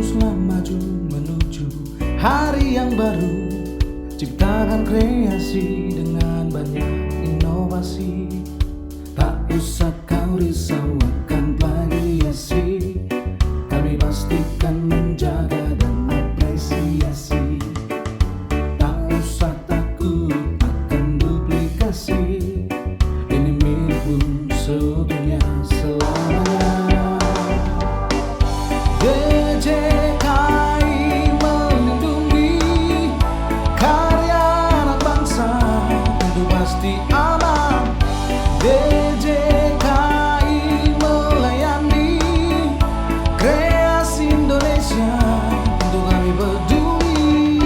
teruslah maju menuju hari yang baru. Ciptakan kreasi dengan banyak inovasi. Tak usah kau risau akan plagiasi, kami pastikan menjaga dan apresiasi. Tak usah takut akan duplikasi, ini milikmu seutuhnya selamanya. DJKI melindungi karya anak bangsa, tentu pasti aman. DJKI melayani kreasi Indonesia, tentu kami peduli.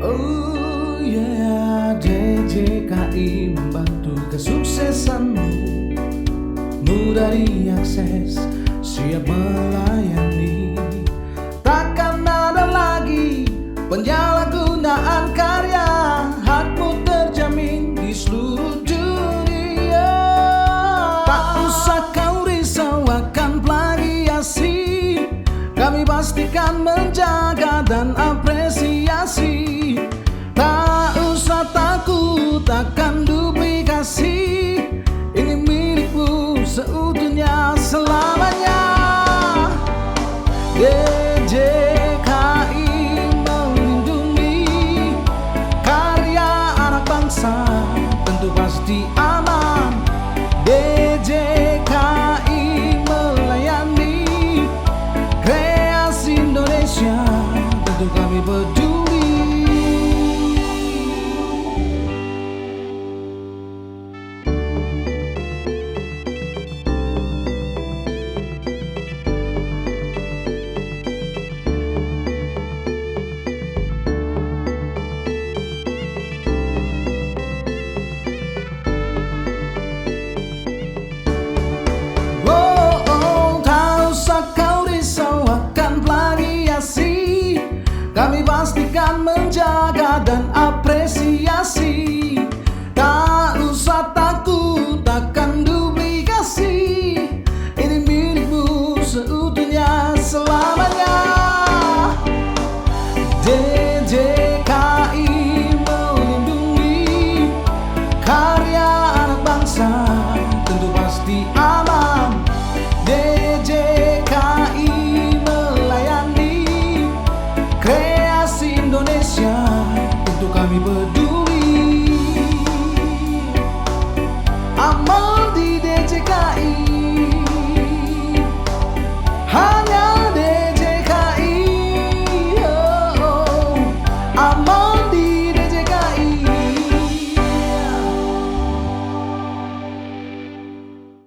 Oh yeah, DJKI membantu kesuksesanmu, mudah diakses, siap melayani. Takkan ada lagi penyalahgunaan karya, hakmu terjamin di seluruh dunia. Tak usah kau risau akan plagiasi, kami pastikan